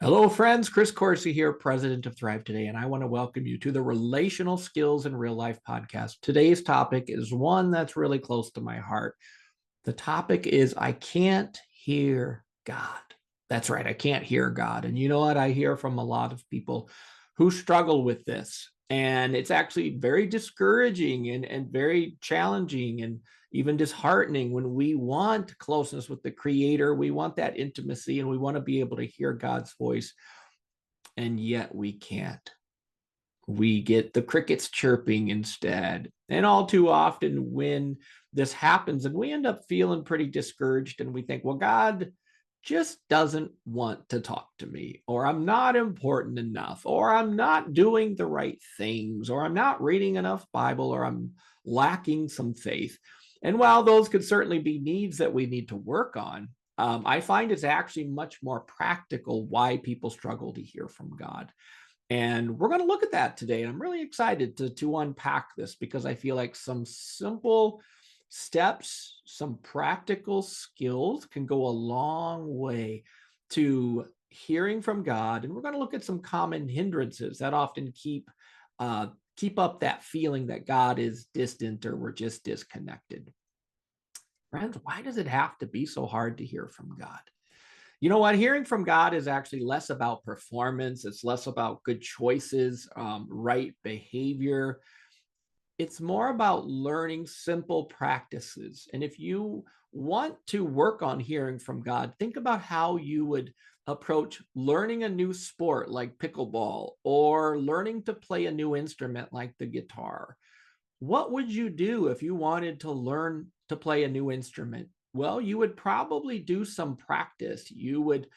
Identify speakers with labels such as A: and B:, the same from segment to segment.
A: Hello, friends. Chris Corsi here, president of Thrive Today, and I want to welcome you to the Relational Skills in Real Life podcast. Today's topic is one that's really close to my heart. The topic is I can't hear God. That's right, I can't hear God. And you know what? I hear from a lot of people who struggle with this. And it's actually very discouraging and very challenging and even disheartening when we want closeness with the Creator. We want that intimacy and we want to be able to hear God's voice, and yet we can't. We get the crickets chirping instead. And all too often, when this happens, and we end up feeling pretty discouraged, and we think, well, God just doesn't want to talk to me, or I'm not important enough, or I'm not doing the right things, or I'm not reading enough Bible, or I'm lacking some faith. And while those could certainly be needs that we need to work on, I find it's actually much more practical why people struggle to hear from God. And we're going to look at that today. And I'm really excited to unpack this because I feel like some simple steps, some practical skills can go a long way to hearing from God. And we're going to look at some common hindrances that often keep up that feeling that God is distant or we're just disconnected. Friends, why does it have to be so hard to hear from God? You know what? Hearing from God is actually less about performance. It's less about good choices, right behavior. It's more about learning simple practices. And if you want to work on hearing from God, think about how you would approach learning a new sport like pickleball or learning to play a new instrument like the guitar. What would you do if you wanted to learn to play a new instrument? Well, you would probably do some practice. You would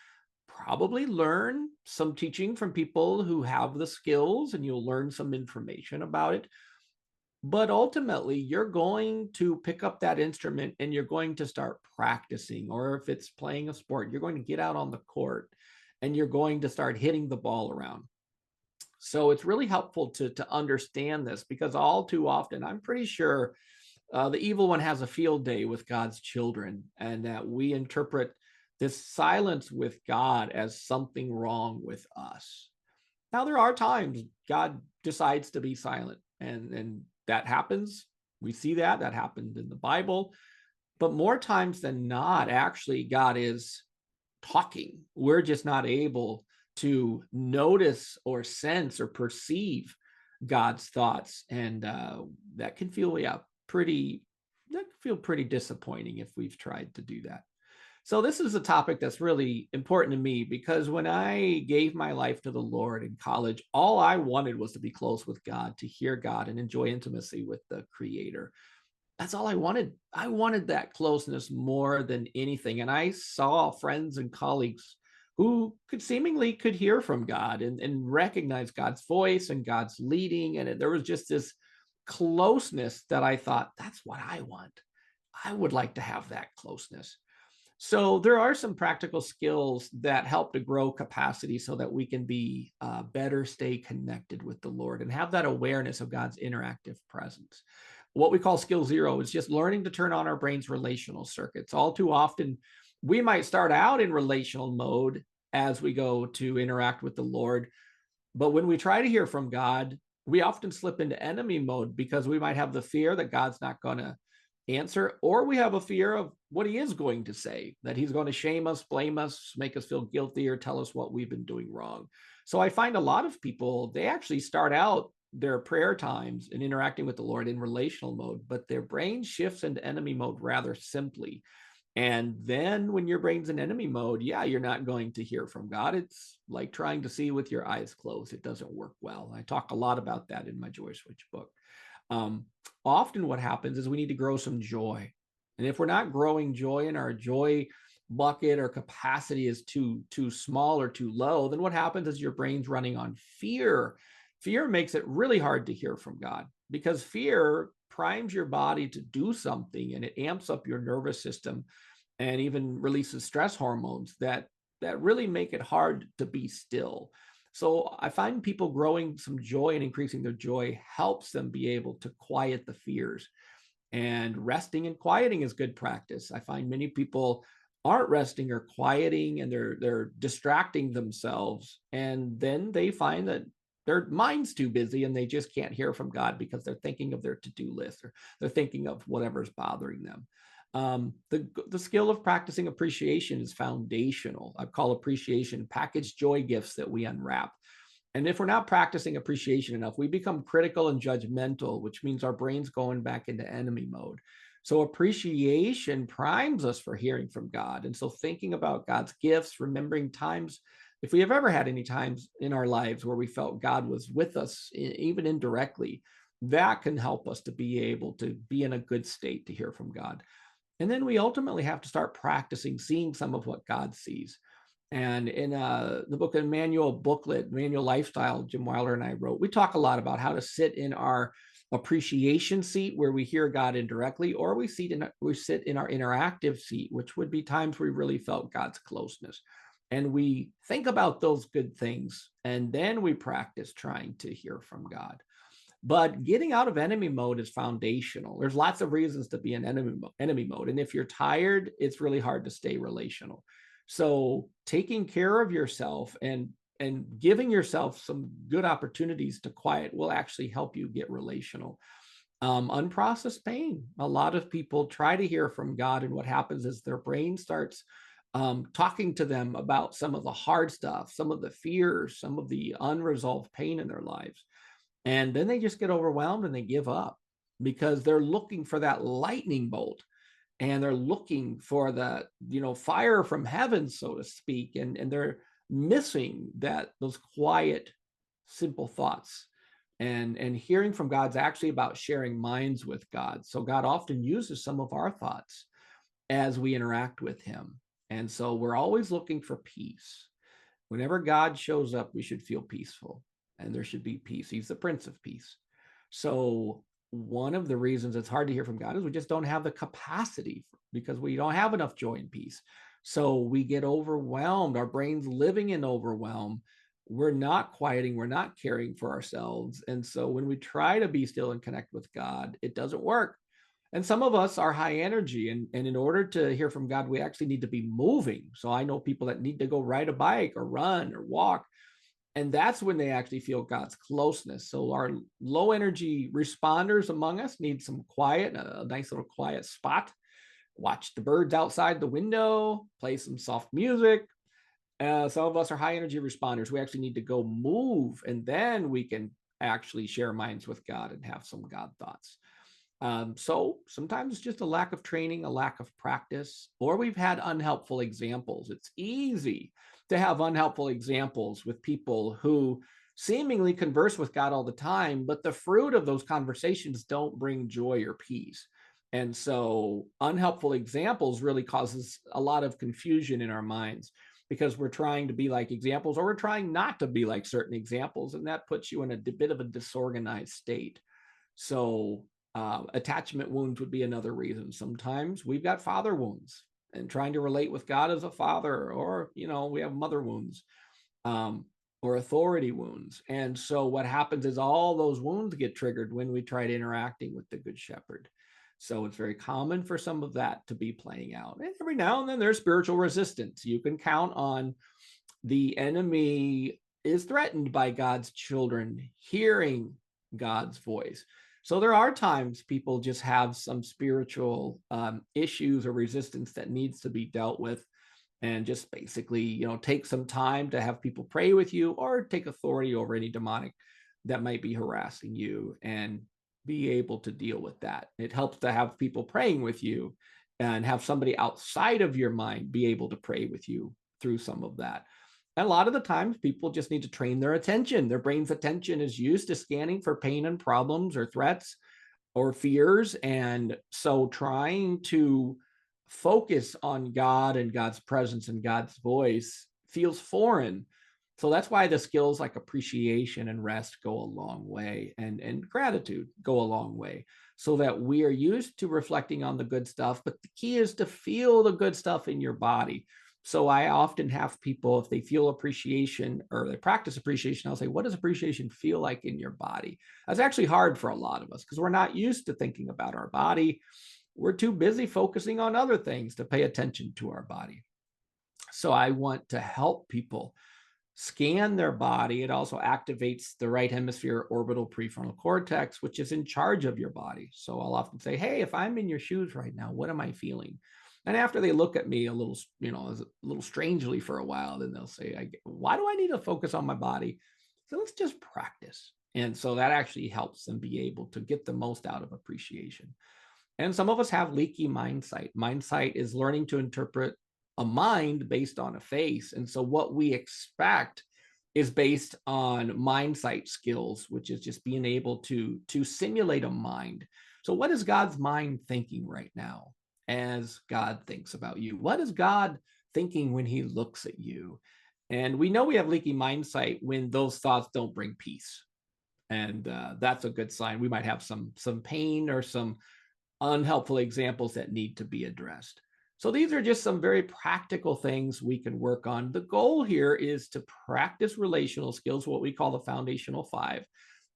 A: probably learn some teaching from people who have the skills, and you'll learn some information about it. But ultimately, you're going to pick up that instrument and you're going to start practicing. Or if it's playing a sport, you're going to get out on the court and you're going to start hitting the ball around. So it's really helpful to understand this because all too often, I'm pretty sure the evil one has a field day with God's children, and that we interpret this silence with God as something wrong with us. Now, there are times God decides to be silent, and that happens. We see that happened in the Bible, but more times than not, actually, God is talking. We're just not able to notice or sense or perceive God's thoughts, and that can feel pretty disappointing if we've tried to do that. So this is a topic that's really important to me because when I gave my life to the Lord in college, all I wanted was to be close with God, to hear God and enjoy intimacy with the Creator. That's all I wanted. I wanted that closeness more than anything. And I saw friends and colleagues who could hear from God and recognize God's voice and God's leading. And there was just this closeness that I thought, that's what I want. I would like to have that closeness. So there are some practical skills that help to grow capacity so that we can be better stay connected with the Lord and have that awareness of God's interactive presence. What we call skill zero is just learning to turn on our brain's relational circuits. All too often, we might start out in relational mode as we go to interact with the Lord. But when we try to hear from God, we often slip into enemy mode because we might have the fear that God's not going to answer, or we have a fear of what he is going to say, that he's going to shame us, blame us, make us feel guilty, or tell us what we've been doing wrong. So I find a lot of people, they actually start out their prayer times and interacting with the Lord in relational mode, but their brain shifts into enemy mode rather simply. And then when your brain's in enemy mode, yeah, you're not going to hear from God. It's like trying to see with your eyes closed. It doesn't work well. I talk a lot about that in my Joy Switch book. Um, Often what happens is we need to grow some joy. And if we're not growing joy and our joy bucket or capacity is too small or too low, then what happens is your brain's running on fear. Fear makes it really hard to hear from God because fear primes your body to do something, and it amps up your nervous system and even releases stress hormones that really make it hard to be still. So I find people growing some joy and increasing their joy helps them be able to quiet the fears. And resting and quieting is good practice. I find many people aren't resting or quieting, and they're distracting themselves, and then they find that their mind's too busy and they just can't hear from God because they're thinking of their to-do list, or they're thinking of whatever's bothering them. The skill of practicing appreciation is foundational. I call appreciation packaged joy gifts that we unwrap. And if we're not practicing appreciation enough, we become critical and judgmental, which means our brain's going back into enemy mode. So appreciation primes us for hearing from God. And so thinking about God's gifts, remembering times, if we have ever had any times in our lives where we felt God was with us, even indirectly, that can help us to be able to be in a good state to hear from God. And then we ultimately have to start practicing seeing some of what God sees. And in the book of Manual Lifestyle, Jim Wilder and I wrote, we talk a lot about how to sit in our appreciation seat where we hear God indirectly, or we sit in our interactive seat, which would be times we really felt God's closeness. And we think about those good things, and then we practice trying to hear from God. But getting out of enemy mode is foundational. There's lots of reasons to be in enemy mode. And if you're tired, it's really hard to stay relational. So taking care of yourself and giving yourself some good opportunities to quiet will actually help you get relational. Unprocessed pain. A lot of people try to hear from God, and what happens is their brain starts talking to them about some of the hard stuff, some of the fears, some of the unresolved pain in their lives. And then they just get overwhelmed and they give up because they're looking for that lightning bolt, and they're looking for the, fire from heaven, so to speak. And they're missing those quiet, simple thoughts. And hearing from God's actually about sharing minds with God. So God often uses some of our thoughts as we interact with him. And so we're always looking for peace. Whenever God shows up, we should feel peaceful, and there should be peace. He's the Prince of Peace. So one of the reasons it's hard to hear from God is we just don't have the capacity, because we don't have enough joy and peace. So we get overwhelmed. Our brain's living in overwhelm. We're not quieting. We're not caring for ourselves. And so when we try to be still and connect with God, it doesn't work. And some of us are high energy, and in order to hear from God, we actually need to be moving. So I know people that need to go ride a bike or run or walk, and that's when they actually feel God's closeness. So our low energy responders among us need some quiet, a nice little quiet spot. Watch the birds outside the window, play some soft music. Some of us are high energy responders. We actually need to go move, and then we can actually share minds with God and have some God thoughts. So sometimes it's just a lack of training, a lack of practice, or we've had unhelpful examples. It's easy to have unhelpful examples with people who seemingly converse with God all the time, but the fruit of those conversations don't bring joy or peace. And so unhelpful examples really causes a lot of confusion in our minds, because we're trying to be like examples, or we're trying not to be like certain examples. And that puts you in a bit of a disorganized state. So attachment wounds would be another reason. Sometimes we've got father wounds and trying to relate with God as a father, or, we have mother wounds, or authority wounds. And so what happens is all those wounds get triggered when we try to interacting with the Good Shepherd. So it's very common for some of that to be playing out. And every now and then there's spiritual resistance. You can count on the enemy is threatened by God's children hearing God's voice. So there are times people just have some spiritual issues or resistance that needs to be dealt with, and just basically, take some time to have people pray with you, or take authority over any demonic that might be harassing you, and be able to deal with that. It helps to have people praying with you, and have somebody outside of your mind be able to pray with you through some of that. And a lot of the times people just need to train their attention. Their brain's attention is used to scanning for pain and problems or threats or fears. And so trying to focus on God and God's presence and God's voice feels foreign. So that's why the skills like appreciation and rest go a long way, and gratitude go a long way, so that we are used to reflecting on the good stuff. But the key is to feel the good stuff in your body. So I often have people, if they feel appreciation or they practice appreciation, I'll say, what does appreciation feel like in your body? That's actually hard for a lot of us, because we're not used to thinking about our body. we're too busy focusing on other things to pay attention to our body. So I want to help people scan their body. It also activates the right hemisphere orbital prefrontal cortex, which is in charge of your body. So I'll often say, hey, if I'm in your shoes right now, what am I feeling? And after they look at me a little, a little strangely for a while, then they'll say, why do I need to focus on my body? So let's just practice. And so that actually helps them be able to get the most out of appreciation. And some of us have leaky mind sight. Mind sight is learning to interpret a mind based on a face. And so what we expect is based on mind sight skills, which is just being able to simulate a mind. So what is God's mind thinking right now as God thinks about you? What is God thinking when he looks at you? And we know we have leaky mind sight when those thoughts don't bring peace. And that's a good sign. We might have some pain or some unhelpful examples that need to be addressed. So these are just some very practical things we can work on. The goal here is to practice relational skills, what we call the foundational 5.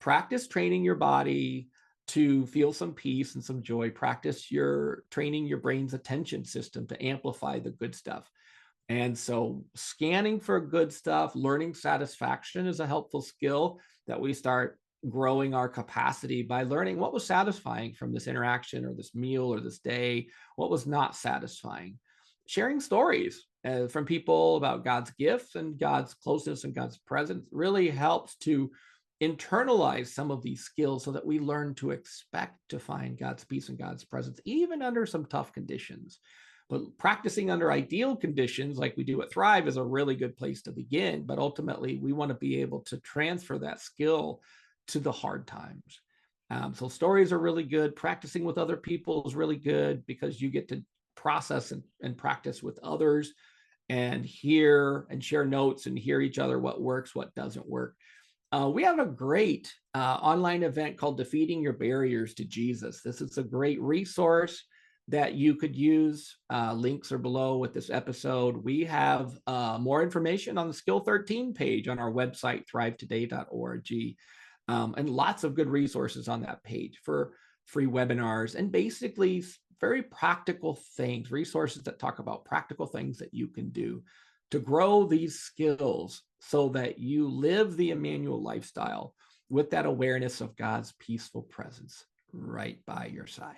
A: Practice training your body to feel some peace and some joy. Practice your training your brain's attention system to amplify the good stuff. And so scanning for good stuff, learning satisfaction is a helpful skill that we start growing our capacity by learning what was satisfying from this interaction or this meal or this day, what was not satisfying. Sharing stories from people about God's gifts and God's closeness and God's presence really helps to internalize some of these skills so that we learn to expect to find God's peace and God's presence, even under some tough conditions. But practicing under ideal conditions, like we do at Thrive, is a really good place to begin. But ultimately, we want to be able to transfer that skill to the hard times. So stories are really good. Practicing with other people is really good because you get to process and practice with others and hear and share notes and hear each other what works, what doesn't work. We have a great online event called Defeating Your Barriers to Jesus. This is a great resource that you could use. Links are below with this episode. We have more information on the Skill 13 page on our website, thrivetoday.org, and lots of good resources on that page for free webinars and basically very practical things, resources that talk about practical things that you can do to grow these skills so that you live the Emmanuel lifestyle with that awareness of God's peaceful presence right by your side.